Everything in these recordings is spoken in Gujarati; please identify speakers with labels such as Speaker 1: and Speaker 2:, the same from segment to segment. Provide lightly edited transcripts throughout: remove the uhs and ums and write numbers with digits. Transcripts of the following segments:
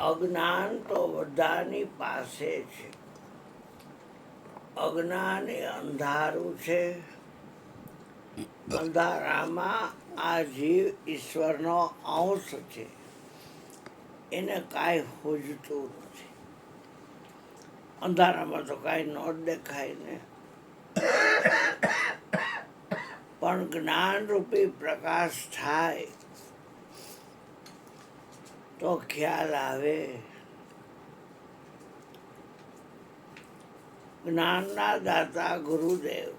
Speaker 1: અજ્ઞાન તો બધાની પાસે છે. અજ્ઞાન એ અંધારું છે. અંધારામાં આ જીવ ઈશ્વરનો અંશ છે. એને કાંઈ સૂઝતું નથી. અંધારામાં તો કાંઈ ન દેખાય ને. પણ જ્ઞાનરૂપી પ્રકાશ થાય તો ખ્યાલ આવે. જ્ઞાનના દાતા ગુરુદેવ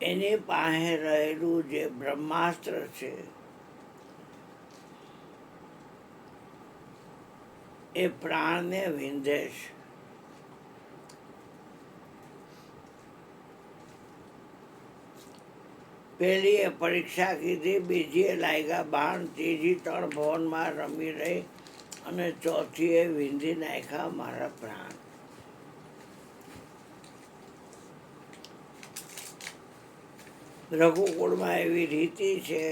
Speaker 1: એની પાસે રહેલું જે બ્રહ્માસ્ત્ર છે એ પ્રાણને વિંધે છે. પહેલી એ પરીક્ષા કીધી, બીજી એ લાગ્યા બાણ, ત્રીજી ત્રણ ભવનમાં રમી રહી અને ચોથી એ વિંધી નાખ્યા મારા પ્રાણ. રઘુકુળમાં એવી રીતિ છે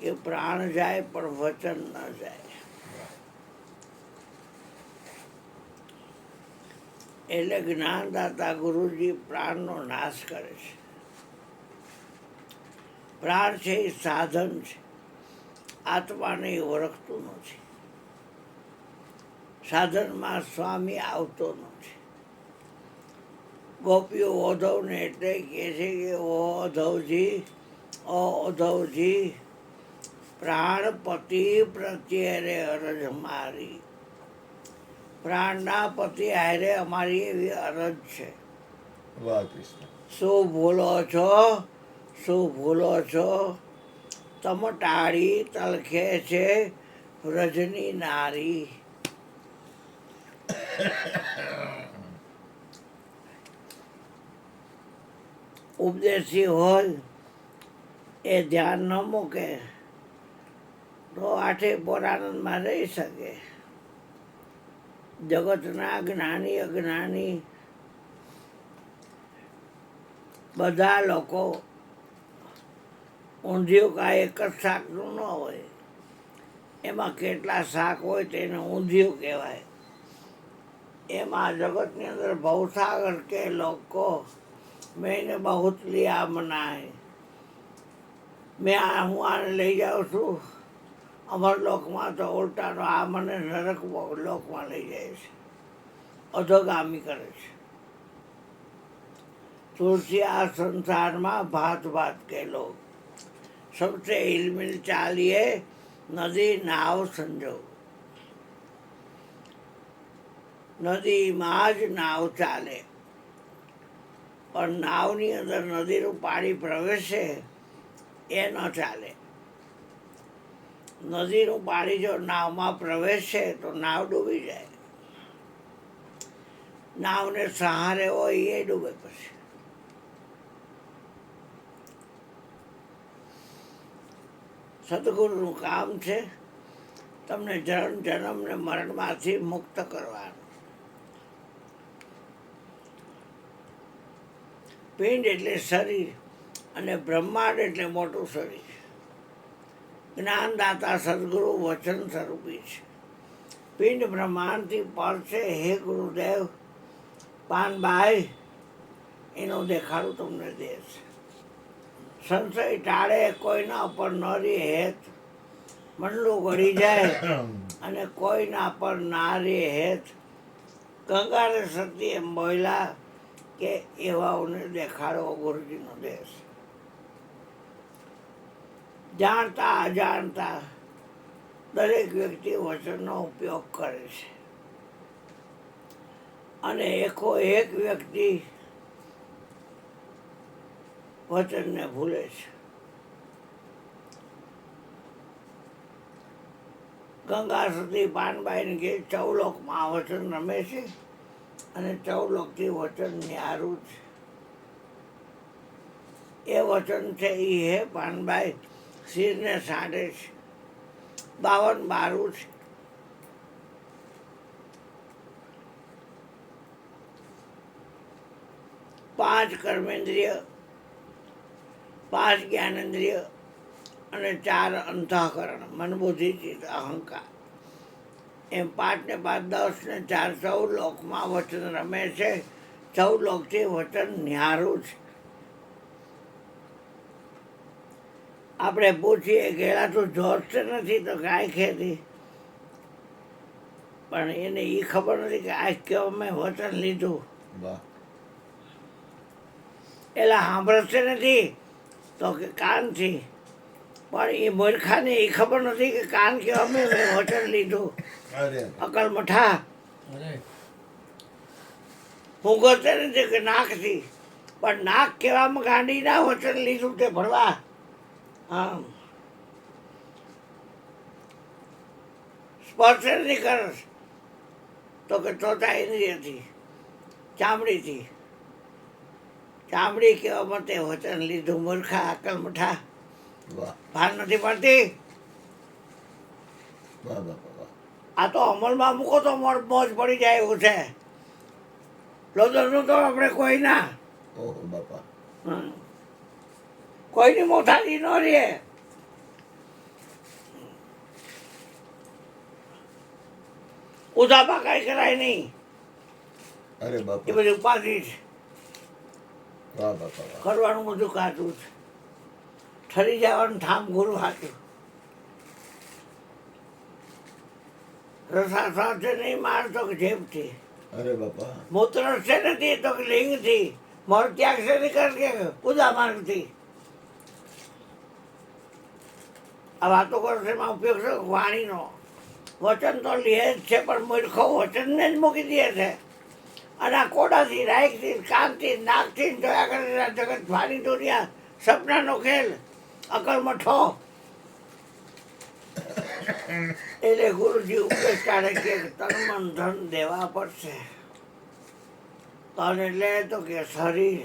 Speaker 1: કે પ્રાણ જાય પણ વચન ન જાય. એટલે જ્ઞાનદાતા ગુરુજી પ્રાણનો નાશ કરે છે. પ્રાણ છે એ સાધન છે. આત્માને એ ઓળખતું નથી. સાધનમાં સ્વામી આવતો નથી. ગોપીઓ ઓધવને એટલે કહે છે કે ઓ ઓધવજી પ્રાણપતિ પ્રત્યે રે અરજ મારી. પ્રાણના પતિ હારે અમારી એવી અરજ છે.
Speaker 2: વાહ કૃષ્ણ.
Speaker 1: શું ભૂલો છો, શું ભૂલો છો? તમ ટાળી તલખે છે વ્રજની નારી. ઉપદેશી હોય એ ધ્યાન ન મૂકે તો આઠે પુરાણમાં રહી શકે. જગતના જ્ઞાની અજ્ઞાની બધા લોકો ઊંધિયું કાંઈ એક જ શાકનું ન હોય. એમાં કેટલા શાક હોય તેને ઊંધિયું કહેવાય. એમાં જગતની અંદર ભવસાગર કે લોકો મેને બહુત લિયા મનાય. હું આને લઈ જાઉં છું અમરલોકમાં તો ઉલટાનો આ મને નરક લોકમાં લઈ જાય છે, અધોગામી કરે છે. तुलसी आ संसार में भात भात के लोग सबसे हिलमिल चालिए नदी नाव समझो. નદીમાં જ નાવ ચાલે પણ નાવની અંદર નદીનું પાણી પ્રવેશે એ ન ચાલે. નદીનું પાણી જો નાવમાં પ્રવેશે તો નાવ ડૂબી જાય. નાવને સહારે હોય એ ડૂબે. પછી સદગુરુનું કામ છે તમને જન્મ જન્મ ને મરણમાંથી મુક્ત કરવાનું. પિંડ એટલે શરીર અને બ્રહ્માંડ એટલે મોટું શરીર. જ્ઞાનદાતા સદગુરુ વચન સ્વરૂપી છે. પિંડ બ્રહ્માંડથી પર છે. હે ગુરુદેવ પાનભાઈ એનું દેખાડું તમને દે છે. સંશય ટાળે કોઈના પર ન રે હેત. મંડલું ગળી જાય અને કોઈના પર ના રે હેત. ગંગાને સતી એમ બોલ્યા કે એવાઓને દેખાડો ગુરુજીનો દેશ. જાણતા અજાણતા દરેક વ્યક્તિ વચનનો ઉપયોગ કરે છે અને એકો એક વ્યક્તિ વચનને ભૂલે છે. ગંગા સતી પાનબાઈને કે ચૌલોકમાં વચન રમે છે અને ચૌલોકથી વચન ન્યારું છે. એ વચન છે એ હે પાનબાઈ શિરને સાંડે છે. 52 બારું છે. પાંચ કર્મેન્દ્રિય, 5 જ્ઞાનેન્દ્રિય અને 4 અંતઃકરણ મન બુદ્ધિ ચિત્ત અહંકાર. એમ 5 ને 5 10 ને 4 14 લોકમાં વચન રમે છે. 14 લોકથી વચન ન્યારું છે. આપણે પૂછીએ ગેલા તું જોરશે નથી તો કાંઈ ખેતી, પણ એને એ ખબર નથી કે આ કેવું મેં વચન લીધું.
Speaker 2: વાહ
Speaker 1: એલા સાંભળશે નથી તો કે કાનથી, પણ એ મૂર્ખાને એ ખબર નથી કે કાન કેવા મેં વચન લીધું.
Speaker 2: અરે
Speaker 1: અકલ મઠા હું ગોતે નથી કે નાકથી, પણ નાક કહેવામાં ગાંડીના વચન લીધું તે ભરવા. હા સ્પર્શ નથી કરસ તો કે તોતા ઇન્દ્રિયથી, ચામડીથી. ચામડી કહેવા માટે વચન લીધું. મૂર્ખા અકલ મઠા
Speaker 2: વાહ
Speaker 1: ભાન નથી પડતી.
Speaker 2: વાહ બાપા વાહ
Speaker 1: આ તો અમલમાં મૂકો તો મોજ પડી જાય એવું છે. લોદરનું તો આપણે કોઈ ના,
Speaker 2: ઓહો બાપા
Speaker 1: કોઈની મોથાથી ન રહે. ઉધાપા કાંઈ કરાય નહીં.
Speaker 2: અરે
Speaker 1: એ
Speaker 2: બાપા
Speaker 1: બધી ઉપાધિ છે.
Speaker 2: વાહ બાપા વાહ
Speaker 1: કરવાનું બધું કાચું છે. ઠરી જવાનું ઠામ ગુરુ હાચું. રસા સાથે નહીં મારતો કે જેબથી.
Speaker 2: અરે બાપા
Speaker 1: મૂત્ર છે નથી તો કે લિંગથી. મળ ત્યાગ છે નહીં કે પૂજા માર્ગથી. આ વાતો કરો છે એમાં ઉપયોગ છે વાણીનો. વચન તો લે જ છે પણ મૂર્ખો વચનને જ મૂકી દે છે. અને આ કોડાથી રાઈકથી કાનથી નાકથી જોયા કરે જગત ભારી દુનિયા સપનાનો ખેલ અકલ મઠો. એટલે ગુરુજી ઉપદેશ કાઢે કે તન મન ધન દેવા પડશે. તન એટલે તો કે શરીર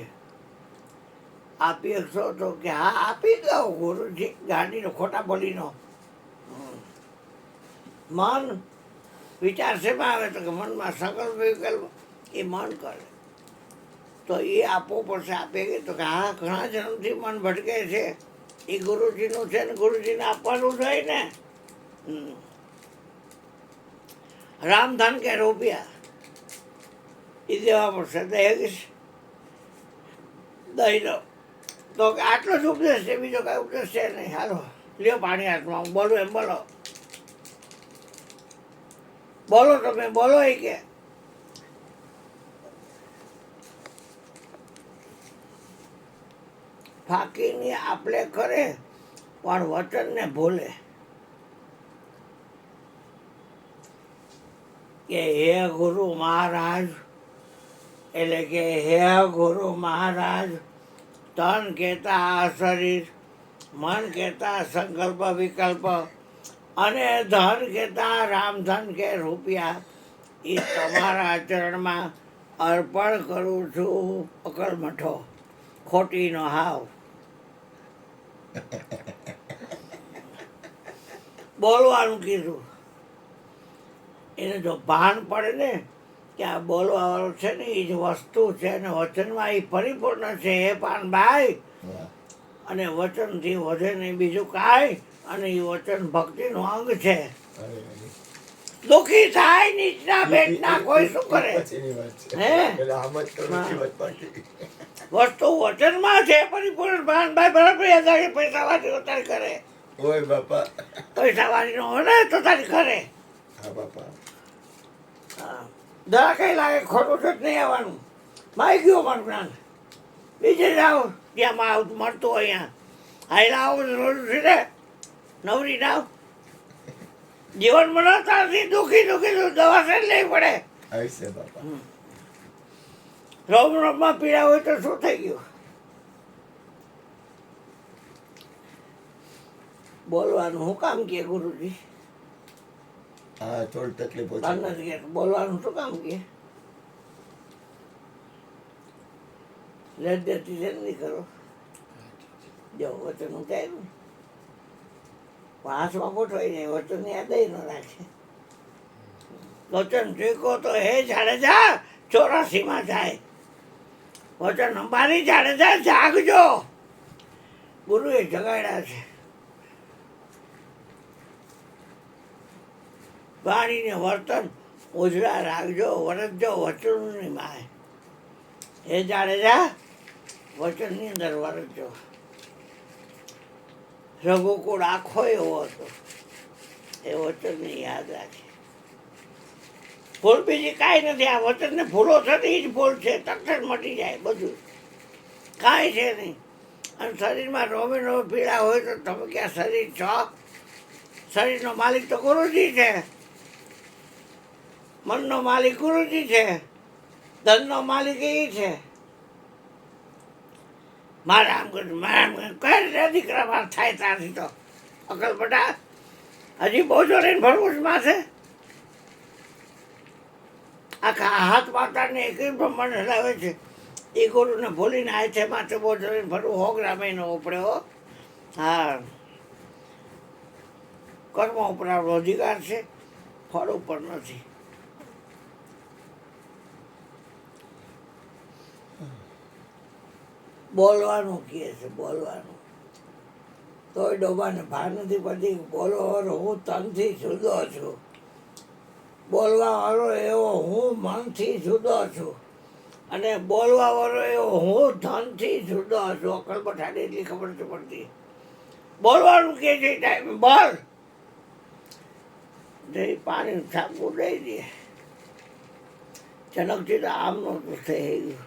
Speaker 1: આપી શકશો તો કે હા આપી દો ગુરુજી. ગાડીનો ખોટા બોલીનો. મન વિચાર શેમાં આવે તો કે મનમાં સંકલ્પ વિકલ્પ એ મન કરે તો એ આપવું પડશે. આપે તો કે હા ઘણા જન્મથી મન ભટકે છે એ ગુરુજીનું છે ને ગુરુજીને આપવાનું જોઈએ ને. રામધન કે રૂપિયા એ દેવા પડશે. દઈ દો તો કે આટલો જ ઉપદેશ છે, બીજો કાંઈ ઉપદેશ છે નહીં. હાલો લ્યો પાણી હાથમાં, હું બોલું એમ બોલો. બોલો તમે બોલો એ કે ફાકીની આપલે કરે પણ વચનને ભૂલે. કે હે ગુરુ મહારાજ, એટલે કે હે ગુરુ મહારાજ, તન કહેતા આ શરીર, મન કહેતા સંકલ્પ વિકલ્પ અને ધન કહેતા રામધન કે રૂપિયા એ તમારા ચરણમાં અર્પણ કરું છું. અકલ મઠો ખોટીનો હાવ. બોલવાનું કીધું. એને જો ભાન પડે ને કે આ બોલવાવાળો છે ને એ જ વસ્તુ છે અને વચનમાં એ પરિપૂર્ણ છે. હે પાનભાઈ,
Speaker 2: વાહ
Speaker 1: અને વચનથી વધે નહીં બીજું કાંઈ. અને એ વચન ભક્તિનું અંગ છે.
Speaker 2: અરે
Speaker 1: દુઃખી થાય નીચના પેટના કોઈ શું કરે.
Speaker 2: પછીની વાત છે.
Speaker 1: હે?
Speaker 2: એટલે આમ જ તો નથી વાત બાકી.
Speaker 1: વસ્તુ વચનમાં છે પરિપૂર્ણ. પાનભાઈ બરાબર યાદ રાખે. પૈસાવાળી તો તારી કરે,
Speaker 2: ઓય બાપા
Speaker 1: પૈસાવાળી નો હોય ને તો તારી કરે.
Speaker 2: હા બાપા
Speaker 1: જરા કઈ લાગે ખોટું છે જ નહીં આવવાનું. માઈ ગયું મારું જ્ઞાન. બીજે જાઓ ત્યાં મળતું હોય અહીંયા. હાઈલા આવો રોજ ને નવરી નાવ. જીવન મનાતાથી દુઃખી દવા છે લેવી પડે.
Speaker 2: આવશે બાપા
Speaker 1: રોમમાં પીડા હોય તો શું થઈ ગયું. બોલવાનું શું કામ કે ગુરુજી?
Speaker 2: હા થોડી તકલીફ ઓછી.
Speaker 1: બોલવાનું શું કામ કે? લજ્જતી છે નથી કરો. જો વચન ઉતાર્યું હાથમાં ગોઠવાઈ જાય. વચન યાદ ન રાખે. વચન ટેકો તો હે જાડેજા 84માં જાય. વચન અંબારી જાડેજા જાગજો. ગુરુએ જગાડ્યા છે. વાણીને વર્તન ઉજળા રાખજો, વરતજો વચનની માય. હે જાડેજા, વચનની અંદર વરતજો. રઘુકુળ આખો એવો હતો, એ વચનને યાદ રાખે. ભૂલ બીજી કાંઈ નથી. આ વચનને ભૂલો થતી જ ભૂલ છે. તરત જ મટી જાય બધું, કાંઈ છે નહીં. અને શરીરમાં રોમે રોમે પીડા હોય તો તમે ક્યાં શરીર છો? શરીરનો માલિક તો ગુરુજી છે, મનનો માલિક ગુરુજી છે, ધનનો માલિક એ છે. મારા આમ કર્યું, મારા આમ કર્યું, કઈ રીતે દીકરા માર થાય ત્યાંથી તો અકલ બટા હજી બોજો રહીને ભરવું જ માથે. આખા હાથ માતાને એક બ્રહ્માંડ હલાવે છે. એ ગુરુને ભૂલીને આવે છે માથે બોજો રહીને ભરવું. 100 ગ્રામ એનો ઉપડે હો. હા, કર્મ ઉપર આપણો અધિકાર છે, ફળ ઉપર નથી. બોલવાનું કહે છે, બોલવાનું. તોય ડોબાને ભાર નથી પડતી. બોલવાનો હું તનથી જુદો છું, બોલવાવાળો એવો હું મનથી જુદો છું, અને બોલવાવાળો એવો હું ધનથી જુદો છું. અકલ બઠાને એટલી ખબર નથી પડતી. બોલવાનું કે છે ટાઈમે બોલ. જઈ પાણી છાપવું દઈ દે. જનકથી તો આમ નહોતું થઈ ગયું.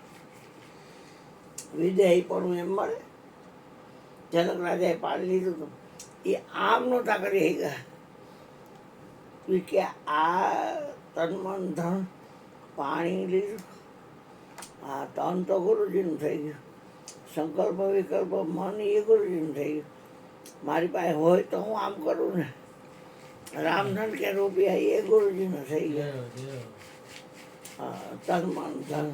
Speaker 1: વિદેહી પણ એમ મળે. જનક રાજાએ પાણી લીધું હતું, એ આમ નહોતા કરી ગયા કે આ તન મન ધન પાણી લીધું. આ તન તો ગુરુજીનું થઈ ગયું, સંકલ્પ વિકલ્પ મન એ ગુરુજીનું થઈ ગયું. મારી પાસે હોય તો હું આમ કરું ને. રામધન કે રૂપિયા એ ગુરુજીનું થઈ ગયું. તન મન ધન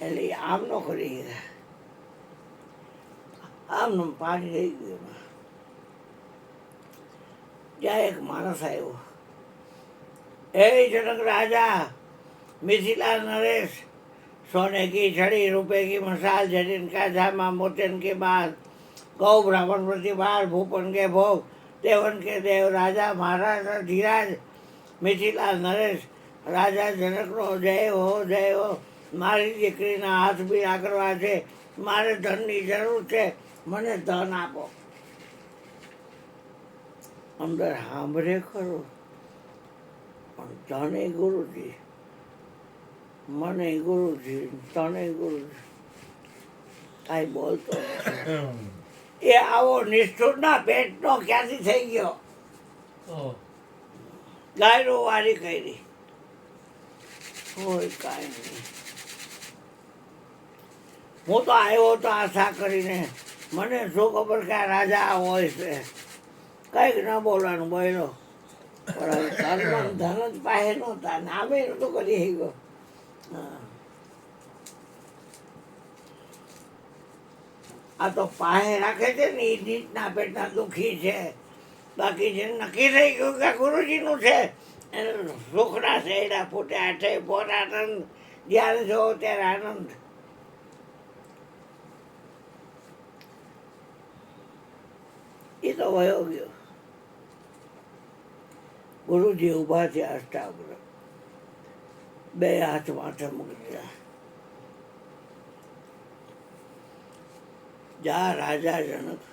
Speaker 1: એટલે આમ ન કરી ગયા. આમનું પાણી રહી ગયું. ત્યાં એક માણસ આવ્યો. એ જનક રાજા, मिथिला नरेश, सोने की छड़ी रुपए की मसाल, जटिन का धामा मोचन के बाद, गौ ब्राह्मण प्रतिभार भूपन के भोग, देवन के देव राजा महाराज धीराज, मिथिला नरेश राजा जनकનો જય હો જય હો. મારી દીકરીના હાથ પીળા કરવા છે, મારે ધનની જરૂર છે, મને ધન આપો. અંદર સાંભળે ખરો, પણ ધને ગુરુજી, મને ગુરુજી, તને ગુરુજી, કાંઈ બોલતો એ આવો નિષ્ઠુરના પેટનો ક્યાંથી થઈ ગયો? ગાયરો વારી કરી હોય કાંઈ નહીં. હું તો આવ્યો તો આશા કરીને, મને શું ખબર કે આ રાજા હોય છે. કંઈક ન બોલવાનું બોલ્યો, પણ ધન ધન જ પાસે નહોતા, નામે નહોતું કરી ગયો. આ તો પાસે રાખે છે ને એ નીચના પેટના દુઃખી છે. બાકી જે નક્કી થઈ ગયું કે ગુરુજીનું છે, એને સુખના શેડા ફૂટ્યા છે. પોત આનંદ જ્યારે જોવો ત્યારે આનંદ. એ તો વયો ગયો. ગુરુજી ઊભા થયા અષ્ટાગ્ર, બે હાથ માથે મૂકી દીધા. જા રાજા જનક,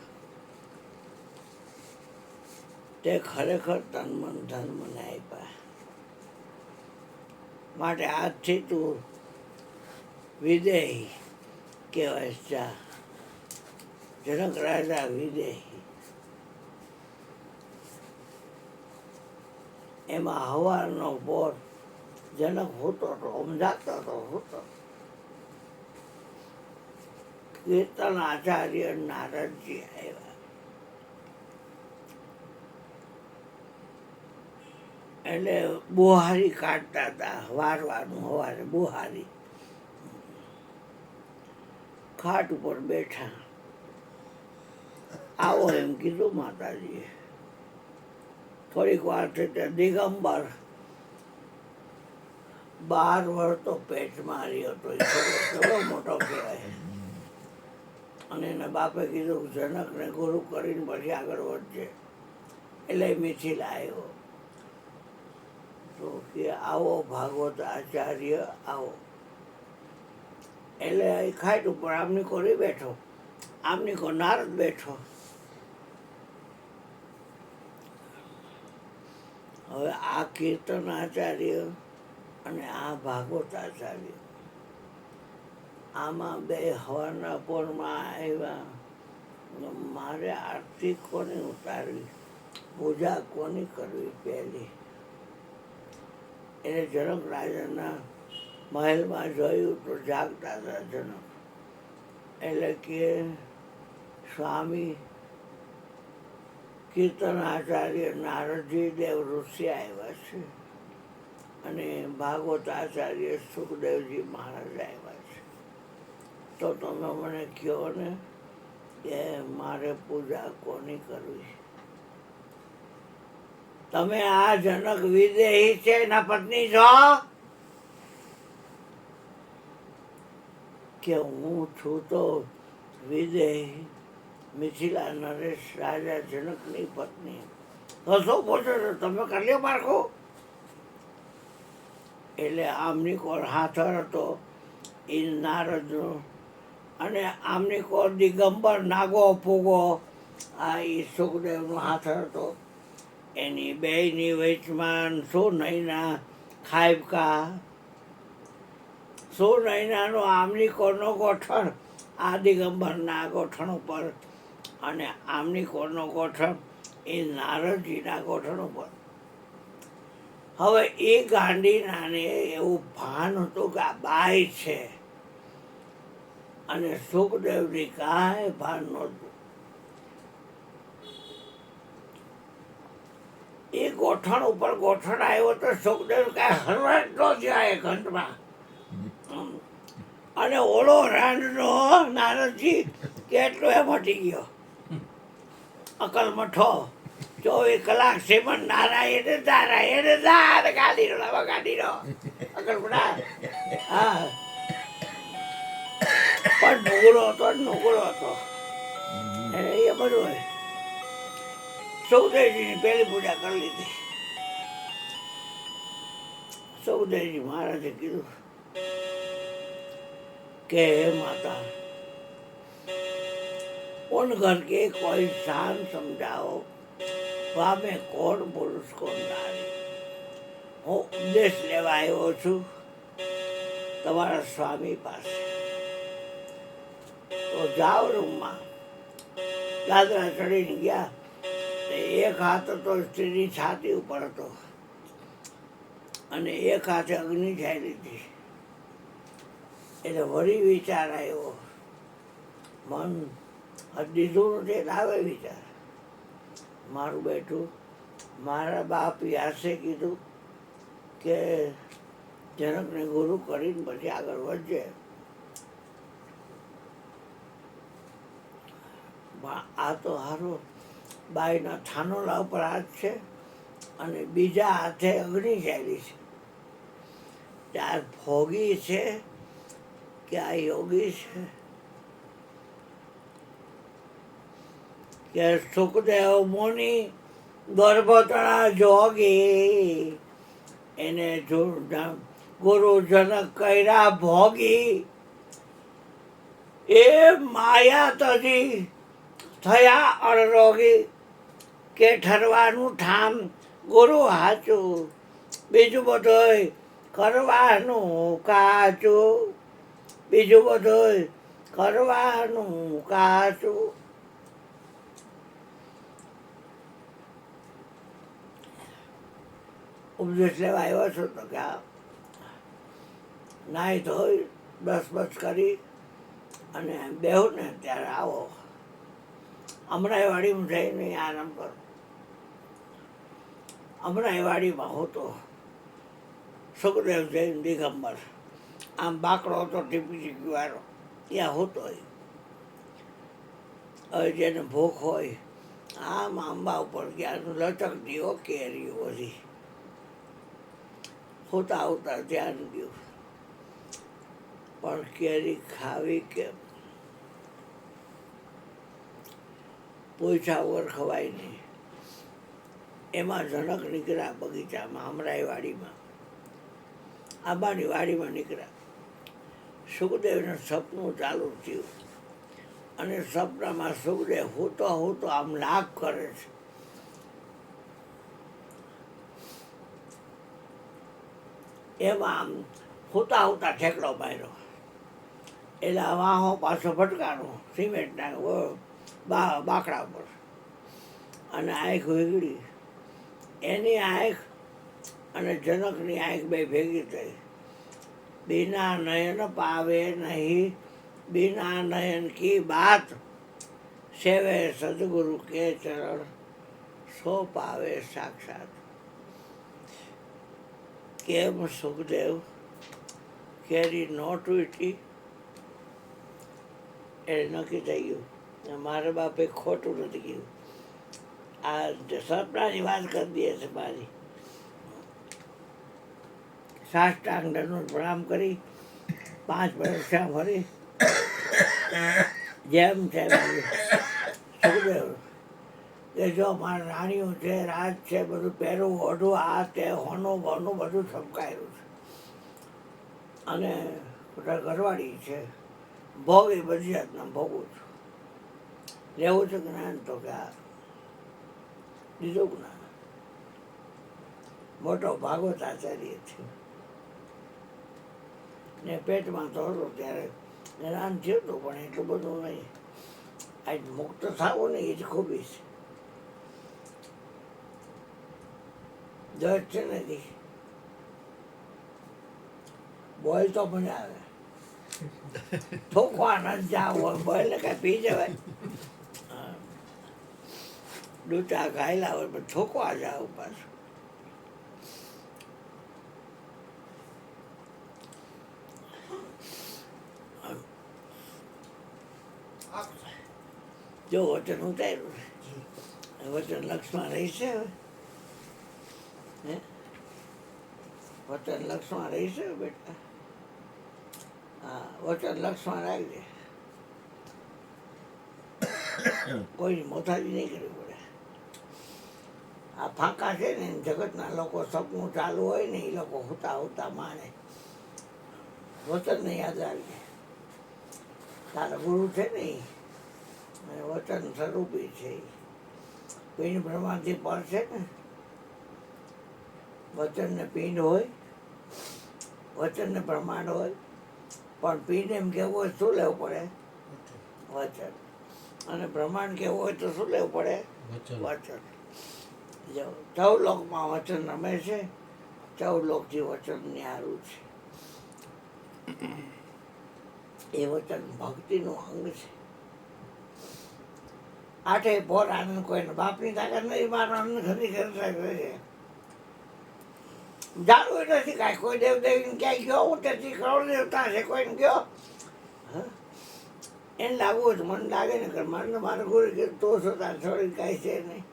Speaker 1: તે ખરેખર તન મન ધન મને આપ્યા, માટે આજથી તું વિદેહી કહેવાય. જા જનક રાજા વિદેહી. એમાં હવારનો પોર જનક હોતો તો સમજાતો તો હોતો. કીર્તન આચાર્ય નારદજી આવ્યા. એટલે બુહારી કાઢતા હતા, વારવાનું હવારે બુહારી. ખાટ ઉપર બેઠા. આવો એમ કીધું માતાજીએ. થોડીક વાર થઈ ત્યાં દિગંબર 12 વર્ષ તો પેટ માર્યો હતો. થોડો મોટો કહેવાય. અને એના બાપે કીધું જનકને ગુરુ કરીને પછી આગળ વધજે. એટલે મિથિલા આવ્યો. તો કે આવો ભાગવત આચાર્ય આવો. એટલે એ ખાટ ઉપર આમની કોરી બેઠો, આમની કો નારદ બેઠો. હવે આ કીર્તન આચાર્ય અને આ ભાગવત આચાર્ય આમાં બે હવાના પોરમાં આવ્યા. મારે આરતી કોની ઉતારવી, પૂજા કોની કરવી પહેલી. એને જનક રાજાના મહેલમાં જોયું તો જાગતા હતા જનક. એટલે કે સ્વામી કીર્તન આચાર્ય નારદજી દેવ ઋષિ આવ્યા છે અને ભાગવત આચાર્ય સુખદેવજી મહારાજ આવ્યા છે. તો તમે મને કહો ને કે મારે પૂજા કોની કરવી. તમે આ જનક વિદેહી છે એના પત્ની છો કે હું છું તો વિદેહી મિથિલા નરેશ રાજા જનકની પત્ની. તો શું પૂછો છો તમે? કરી લ્યો પારખો. એટલે આમની કોર હાથર હતો એ નારદનો, અને આમની કોર દિગંબર નાગો ફૂગો આ એ સુખદેવનો હાથર હતો. એની બેયની વચમાં સુનૈના ખાઈબકા, સુનૈનાનો આમની કોરનો ગોઠણ આ દિગંબરના ગોઠણ ઉપર, અને આમની કોરનો ગોઠણ એ નારદજીના ગોઠણ ઉપર. હવે એ ગાંડીનાને એવું ભાન હતું કે આ બાઈ છે, અને સુખદેવની કાંઈ ભાન નહોતું. એ ગોઠણ ઉપર ગોઠણ આવ્યો તો સુખદેવ કાંઈ હરવાટ ન થયા એ ઘંટમાં. અને ઓલો રાંડનો નારદજી કેટલો એ મટી ગયો. અકલ મઠો 24 કલાક શ્રીમન નારાયણ નારાયણ નાર ગાડીનો લાવા ગાડીનો અકલ મઠા. હા, પણ નુગરો હતો એને એ બધું હોય. સુખદેવજીની પહેલી પૂજા કરી લીધી. સુખદેવજી મહારાજે કીધું કે હે માતા, उन घर के कोई शान समझाओ, वहाँ में कौन पुरुष कौन नारी. હું ઉપદેશ લેવા આવ્યો છું તમારા સ્વામી પાસે. તો જાઓ રૂમમાં. દાદરા ચડીને ગયા. એક હાથ તો સ્ત્રીની છાતી ઉપર હતો અને એક હાથે અગ્નિ જાય લીધી. એટલે વળી વિચાર આવ્યો. મન દીધું નથી એટલે આવે વિચાર. મારું બેઠું મારા બાપ યાસે કીધું કે જનકને ગુરુ કરીને પછી આગળ વધજે. આ તો હારો બાઈના થાનોલા ઉપર હાથ છે અને બીજા હાથે અગ્નિ ચાલી છે. ત્યાર ભોગી છે કે આ યોગી છે કે સુખદેવ મુનિ ગર્ભતળા જોગી. એને ગુરુ જનક કર્યા ભોગી. એ માયા તજી થયા અણરોગી. કે ઠરવાનું ઠામ ગુરુ હાચું, બીજું બધું કરવાનું કાચું. બીજું બધું કરવાનું કાચું. ઉપદેશ લેવા આવ્યો છો તો કે નાહી ધોઈ બ્રશ બસ કરી અને બેહું ને ત્યારે આવો. હમણાં વાડીમાં જઈને આરામ કરો. હમણાં વાડીમાં હોતો સુખદેવ જૈન દિગંબર. આમ બાકડો હતો ટીપી ટીપી વાળો ત્યાં હોતો. હવે જેને ભૂખ હોય આમ આંબા ઉપર ગયા લચકતી હો કેરીઓ બધી. હોતા આવતા ધ્યાન ગયું પણ કેરી ખાવી કેમ? પૂછા વગર ખવાય નહીં. એમાં જનક નીકળ્યા બગીચામાં, હમરાઈ વાડીમાં, આંબાની વાડીમાં નીકળ્યા. સુખદેવને સપનું ચાલુ થયું અને સપનામાં સુખદેવ હોતો આમ લાગ કરે છે. એમાં આમ હોતા ઠેકડો માર્યો એટલે વાહો પાછો ભટકાનો સિમેન્ટના બાકડા પર અને આંખ વેગળી. એની આંખ અને જનકની આંખ બે ભેગી થઈ. बिना नयन पावे नहीं, बिना नयन की बात, सेवे सदगुरु के चरण, सो पावे साक्षात. केम सुखदेव केरी नो टूटी એ નક્કી થઈ ગયું મારા બાપે ખોટું નથી કીધું. આ સપનાની વાત કરી દે છે મારી. સાષ્ટાંગ દંડવત પ્રણામ કરી 5 વર્ષા ફરી જેમ છે સુખદેવ કે જો મારા રાણીઓ છે, રાજ છે, બધું પહેરવું ઓઢું, આ તે હોનું બોનું બધું છપકાયેલું છે અને બધા ઘરવાળી છે, ભોગ એ બધી જાતના ભોગવું છું. રહેવું છે જ્ઞાન તો કે આ દીધું જ્ઞાન. મોટો ભાગવત આચાર્ય છે ને પેટમાં તો હતો ત્યારે રાન થયું હતું પણ એટલું બધું નહીં. આજ મુક્ત થવું ને એ જ ખૂબી છે. દસ છે નથી બોલ તો મજા આવે. ઠોકવા ન જાવ હોય બોલ ને કાંઈ પી જવાય. ડૂચા ખાયેલા હોય પણ ઠોકવા જાવ પાછું. જો વચન ઉતાર્યું છે, વચન લક્ષમાં રહીશે. હવે વચન લક્ષમાં રહીશે બેટા. હા, વચન લક્ષમાં રાખજે. કોઈની મોથાજી નહીં કરવી પડે. આ ફાંકા છે ને જગતના લોકો સપનું ચાલુ હોય ને એ લોકો હોતા માને. વચનને યાદ રાખજે. તારા ગુરુ છે ને અને વચન સ્વરૂપી છે. પિંડ બ્રહ્માંડથી પર છે ને, વચનને પિંડ હોય, વચનને બ્રહ્માંડ હોય, પણ પિંડ એમ કેવું હોય શું લેવું પડે? વચન. અને બ્રહ્માંડ કેવું હોય તો શું લેવું પડે? વચન. જો 14 લોકમાં વચન રમે છે, 14 લોકથી વચન નિહારું છે. એ વચન ભક્તિનું અંગ છે. આઠે પોર આનંદ કોઈને બાપની તાકાત નથી, મારો આનંદ ખરી કરતા છે. જાણવું નથી કાંઈ. કોઈ દેવદેવીને ક્યાંય ગયો હું તેથી કરોડ દેવતા છે કોઈને ગયો એને લાગવું હોય તો મને લાગે ને કે મને મારા ગુરુ કે તો છતાં છોડી કાંઈ છે નહીં.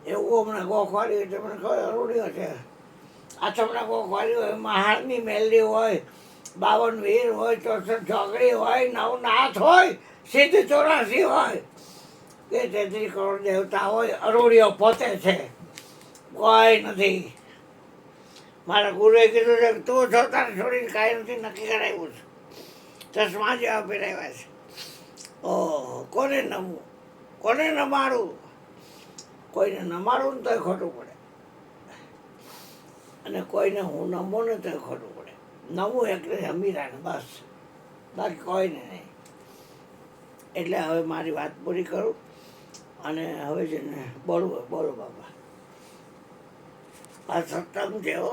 Speaker 1: એવું હમણાં ગોખવાડી હોય તો મને ખબર અરૂડિયો છે. આથમણા ગોખવાડી હોય, મહારની મેલડી હોય, 52 વીર હોય, 64 ચોકડી હોય, 9 નાથ હોય, સિદ્ધ 84 હોય કે 33 કરોડ દેવતા હોય. અરૂડિયો પોતે છે, કોઈ નથી. મારા ગુરુએ કીધું છે તું છતાં છોડીને કાંઈ નથી નક્કી કરાવ્યું છે. ચશ્મા જેવા પહેરાવ્યા છે. ઓહો, કોને નમવું, કોને નમાડું? કોઈને નમાડું ને તોય ખોટું પડે અને કોઈને હું નમું ને તોય ખોટું પડે. નમવું એટલે અમીરાને બસ, બાકી કોઈને નહીં. એટલે હવે મારી વાત પૂરી કરું અને હવે છે ને બોલો બાબા. આ સત્સંગ જેવો